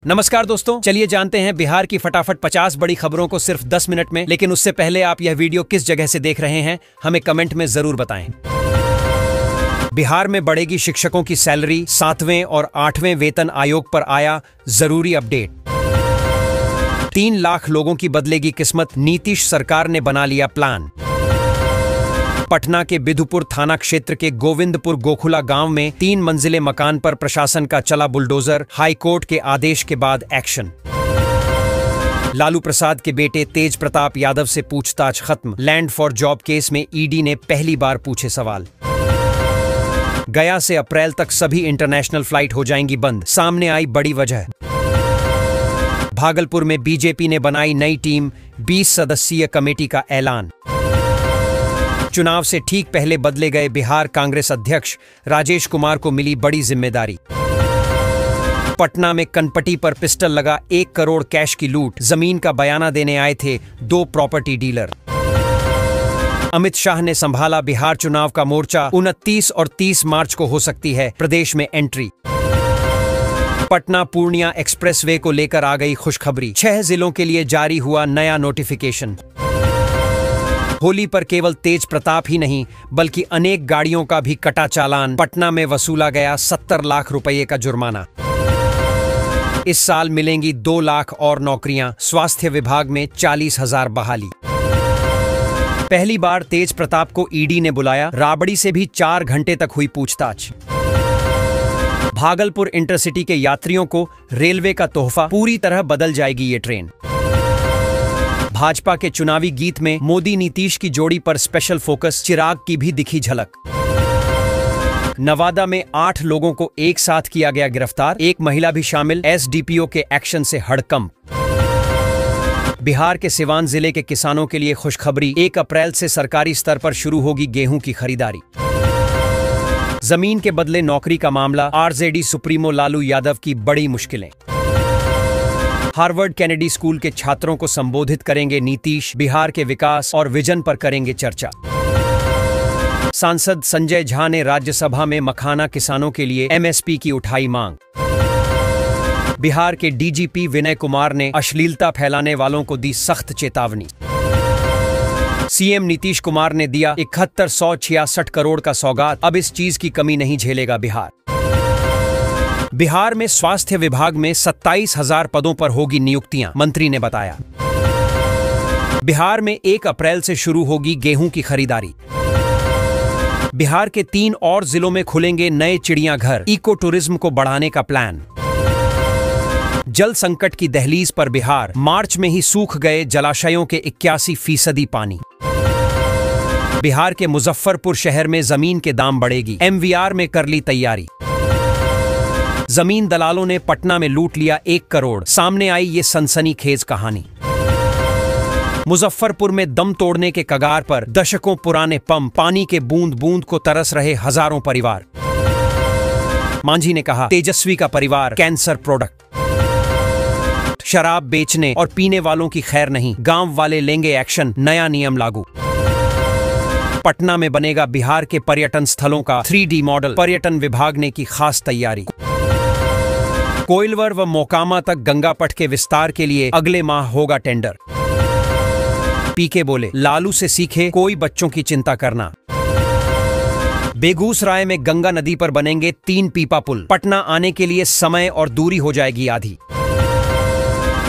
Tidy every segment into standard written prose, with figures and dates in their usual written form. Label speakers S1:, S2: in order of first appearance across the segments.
S1: नमस्कार दोस्तों, चलिए जानते हैं बिहार की फटाफट 50 बड़ी खबरों को सिर्फ 10 मिनट में। लेकिन उससे पहले आप यह वीडियो किस जगह से देख रहे हैं हमें कमेंट में जरूर बताएं। बिहार में बढ़ेगी शिक्षकों की सैलरी, 7वें और 8वें वेतन आयोग पर आया जरूरी अपडेट। 3 लाख लोगों की बदलेगी किस्मत, नीतीश सरकार ने बना लिया प्लान। पटना के बिधुपुर थाना क्षेत्र के गोविंदपुर गोखुला गांव में 3 मंजिले मकान पर प्रशासन का चला बुलडोजर, हाईकोर्ट के आदेश के बाद एक्शन। लालू प्रसाद के बेटे तेज प्रताप यादव से पूछताछ खत्म, लैंड फॉर जॉब केस में ईडी ने पहली बार पूछे सवाल। गया से अप्रैल तक सभी इंटरनेशनल फ्लाइट हो जाएंगी बंद, सामने आई बड़ी वजह। भागलपुर में बीजेपी ने बनाई नई टीम, 20 सदस्यीय कमेटी का ऐलान। चुनाव से ठीक पहले बदले गए बिहार कांग्रेस अध्यक्ष, राजेश कुमार को मिली बड़ी जिम्मेदारी। पटना में कनपटी पर पिस्टल लगा, 1 करोड़ कैश की लूट, जमीन का बयाना देने आए थे 2 प्रॉपर्टी डीलर। अमित शाह ने संभाला बिहार चुनाव का मोर्चा, 29 और 30 मार्च को हो सकती है प्रदेश में एंट्री। पटना पूर्णिया एक्सप्रेसवे को लेकर आ गई खुशखबरी, 6 जिलों के लिए जारी हुआ नया नोटिफिकेशन। होली पर केवल तेज प्रताप ही नहीं बल्कि अनेक गाड़ियों का भी कटा चालान, पटना में वसूला गया 70 लाख रुपए का जुर्माना। इस साल मिलेंगी 2 लाख और नौकरियां, स्वास्थ्य विभाग में 40,000 बहाली। पहली बार तेज प्रताप को ईडी ने बुलाया, राबड़ी से भी 4 घंटे तक हुई पूछताछ। भागलपुर इंटरसिटी के यात्रियों को रेलवे का तोहफा, पूरी तरह बदल जाएगी ये ट्रेन। भाजपा के चुनावी गीत में मोदी नीतीश की जोड़ी पर स्पेशल फोकस, चिराग की भी दिखी झलक। नवादा में 8 लोगों को एक साथ किया गया गिरफ्तार, 1 महिला भी शामिल, एसडीपीओ के एक्शन से हड़कंप। बिहार के सिवान जिले के किसानों के लिए खुशखबरी, 1 अप्रैल से सरकारी स्तर पर शुरू होगी गेहूं की खरीदारी। जमीन के बदले नौकरी का मामला, आरजेडी सुप्रीमो लालू यादव की बड़ी मुश्किलें। हार्वर्ड कैनेडी स्कूल के छात्रों को संबोधित करेंगे नीतीश, बिहार के विकास और विजन पर करेंगे चर्चा। सांसद संजय झा ने राज्यसभा में मखाना किसानों के लिए एमएसपी की उठाई मांग। बिहार के डीजीपी विनय कुमार ने अश्लीलता फैलाने वालों को दी सख्त चेतावनी। सीएम नीतीश कुमार ने दिया 7166 करोड़ का सौगात, अब इस चीज की कमी नहीं झेलेगा बिहार। बिहार में स्वास्थ्य विभाग में 27,000 पदों पर होगी नियुक्तियां, मंत्री ने बताया। बिहार में 1 अप्रैल से शुरू होगी गेहूं की खरीदारी। बिहार के 3 और जिलों में खुलेंगे नए चिड़ियाघर, इको टूरिज्म को बढ़ाने का प्लान। जल संकट की दहलीज पर बिहार, मार्च में ही सूख गए जलाशयों के 81% पानी। बिहार के मुजफ्फरपुर शहर में जमीन के दाम बढ़ेगी, एमवीआर में कर ली तैयारी। जमीन दलालों ने पटना में लूट लिया 1 करोड़, सामने आई ये सनसनीखेज कहानी। मुजफ्फरपुर में दम तोड़ने के कगार पर दशकों पुराने पंप, पानी के बूंद बूंद को तरस रहे हजारों परिवार। मांझी ने कहा, तेजस्वी का परिवार कैंसर प्रोडक्ट। शराब बेचने और पीने वालों की खैर नहीं, गांव वाले लेंगे एक्शन, नया नियम लागू। पटना में बनेगा बिहार के पर्यटन स्थलों का 3D मॉडल, पर्यटन विभाग ने की खास तैयारी। कोइलवर व मोकामा तक गंगा पट के विस्तार के लिए अगले माह होगा टेंडर। पीके बोले, लालू से सीखे कोई बच्चों की चिंता करना। बेगूसराय में गंगा नदी पर बनेंगे 3 पीपा पुल, पटना आने के लिए समय और दूरी हो जाएगी आधी।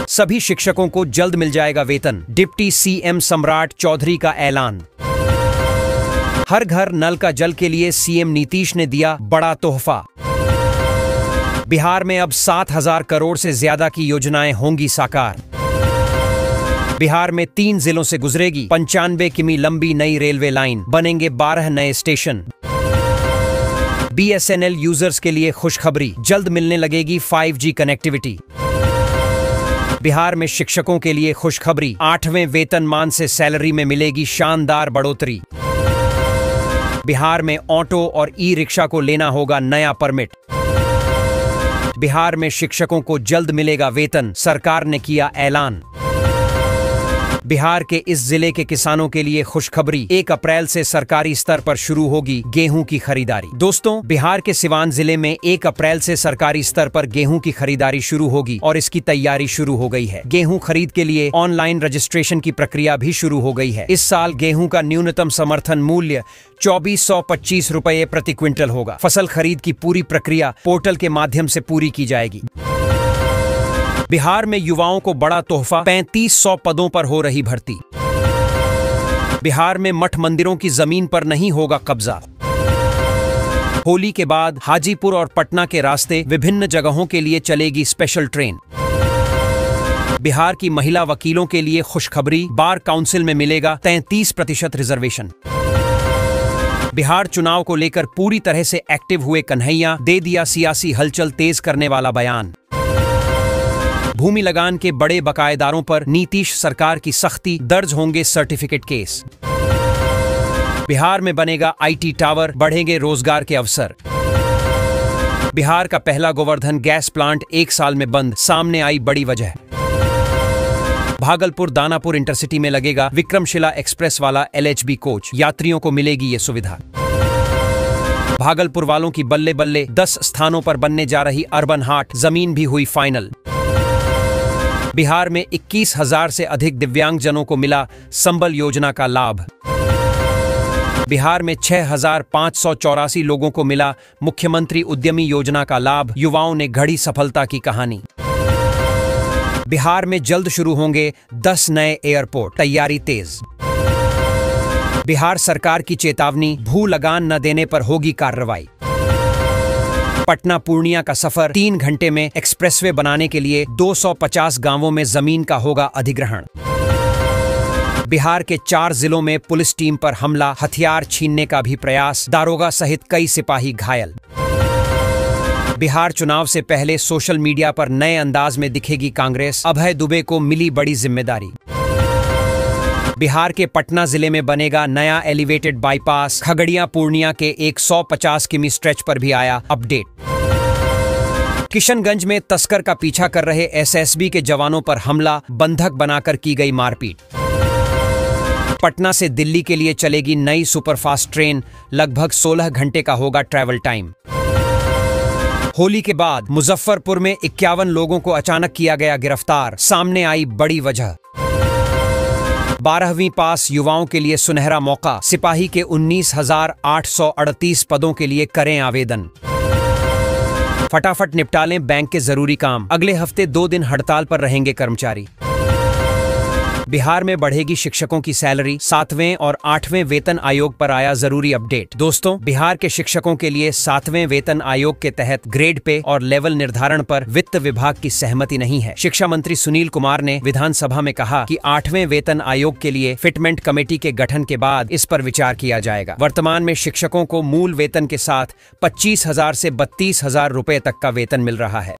S1: सभी शिक्षकों को जल्द मिल जाएगा वेतन, डिप्टी सीएम सम्राट चौधरी का ऐलान। हर घर नल का जल के लिए सीएम नीतीश ने दिया बड़ा तोहफा। बिहार में अब 7,000 करोड़ से ज्यादा की योजनाएं होंगी साकार। बिहार में 3 जिलों से गुजरेगी 95 किमी लंबी नई रेलवे लाइन, बनेंगे 12 नए स्टेशन। बीएसएनएल यूजर्स के लिए खुशखबरी, जल्द मिलने लगेगी 5G कनेक्टिविटी। बिहार में शिक्षकों के लिए खुशखबरी, 8वें वेतनमान से सैलरी में मिलेगी शानदार बढ़ोतरी। बिहार में ऑटो और ई रिक्शा को लेना होगा नया परमिट। बिहार में शिक्षकों को जल्द मिलेगा वेतन, सरकार ने किया ऐलान। बिहार के इस जिले के किसानों के लिए खुशखबरी, 1 अप्रैल से सरकारी स्तर पर शुरू होगी गेहूं की खरीदारी। दोस्तों, बिहार के सिवान जिले में 1 अप्रैल से सरकारी स्तर पर गेहूं की खरीदारी शुरू होगी और इसकी तैयारी शुरू हो गई है। गेहूं खरीद के लिए ऑनलाइन रजिस्ट्रेशन की प्रक्रिया भी शुरू हो गई है। इस साल गेहूं का न्यूनतम समर्थन मूल्य 2425 रुपए प्रति क्विंटल होगा। फसल खरीद की पूरी प्रक्रिया पोर्टल के माध्यम से पूरी की जाएगी। बिहार में युवाओं को बड़ा तोहफा, 3500 पदों पर हो रही भर्ती। बिहार में मठ मंदिरों की जमीन पर नहीं होगा कब्जा। होली के बाद हाजीपुर और पटना के रास्ते विभिन्न जगहों के लिए चलेगी स्पेशल ट्रेन। बिहार की महिला वकीलों के लिए खुशखबरी, बार काउंसिल में मिलेगा 33% रिजर्वेशन। बिहार चुनाव को लेकर पूरी तरह से एक्टिव हुए कन्हैया, दे दिया सियासी हलचल तेज करने वाला बयान। भूमि लगान के बड़े बकायेदारों पर नीतीश सरकार की सख्ती, दर्ज होंगे सर्टिफिकेट केस। बिहार में बनेगा आईटी टावर, बढ़ेंगे रोजगार के अवसर। बिहार का पहला गोवर्धन गैस प्लांट 1 साल में बंद, सामने आई बड़ी वजह। भागलपुर दानापुर इंटरसिटी में लगेगा विक्रमशिला एक्सप्रेस वाला LHB कोच, यात्रियों को मिलेगी ये सुविधा। भागलपुर वालों की बल्ले बल्ले, 10 स्थानों पर बनने जा रही अर्बन हाट, जमीन भी हुई फाइनल। बिहार में 21,000 से अधिक दिव्यांगजनों को मिला संबल योजना का लाभ। बिहार में 6,584 लोगों को मिला मुख्यमंत्री उद्यमी योजना का लाभ, युवाओं ने घड़ी सफलता की कहानी। बिहार में जल्द शुरू होंगे 10 नए एयरपोर्ट, तैयारी तेज। बिहार सरकार की चेतावनी, भू लगान न देने पर होगी कार्रवाई। पटना पूर्णिया का सफर 3 घंटे में, एक्सप्रेसवे बनाने के लिए 250 गांवों में जमीन का होगा अधिग्रहण। बिहार के 4 जिलों में पुलिस टीम पर हमला, हथियार छीनने का भी प्रयास, दारोगा सहित कई सिपाही घायल। बिहार चुनाव से पहले सोशल मीडिया पर नए अंदाज में दिखेगी कांग्रेस, अभय दुबे को मिली बड़ी जिम्मेदारी। बिहार के पटना जिले में बनेगा नया एलिवेटेड बाईपास, खगड़िया पूर्णिया के 150 किमी स्ट्रेच पर भी आया अपडेट। किशनगंज में तस्कर का पीछा कर रहे SSB के जवानों पर हमला, बंधक बनाकर की गई मारपीट। पटना से दिल्ली के लिए चलेगी नई सुपरफास्ट ट्रेन, लगभग 16 घंटे का होगा ट्रैवल टाइम। होली के बाद मुजफ्फरपुर में 51 लोगों को अचानक किया गया गिरफ्तार, सामने आई बड़ी वजह। 12वीं पास युवाओं के लिए सुनहरा मौका, सिपाही के 19,838 पदों के लिए करें आवेदन। फटाफट निपटा लें बैंक के जरूरी काम, अगले हफ्ते 2 दिन हड़ताल पर रहेंगे कर्मचारी। बिहार में बढ़ेगी शिक्षकों की सैलरी, 7वें और 8वें वेतन आयोग पर आया जरूरी अपडेट। दोस्तों, बिहार के शिक्षकों के लिए 7वें वेतन आयोग के तहत ग्रेड पे और लेवल निर्धारण पर वित्त विभाग की सहमति नहीं है। शिक्षा मंत्री सुनील कुमार ने विधानसभा में कहा कि 8वें वेतन आयोग के लिए फिटमेंट कमेटी के गठन के बाद इस पर विचार किया जाएगा। वर्तमान में शिक्षकों को मूल वेतन के साथ 25,000 से 32,000 रुपए तक का वेतन मिल रहा है।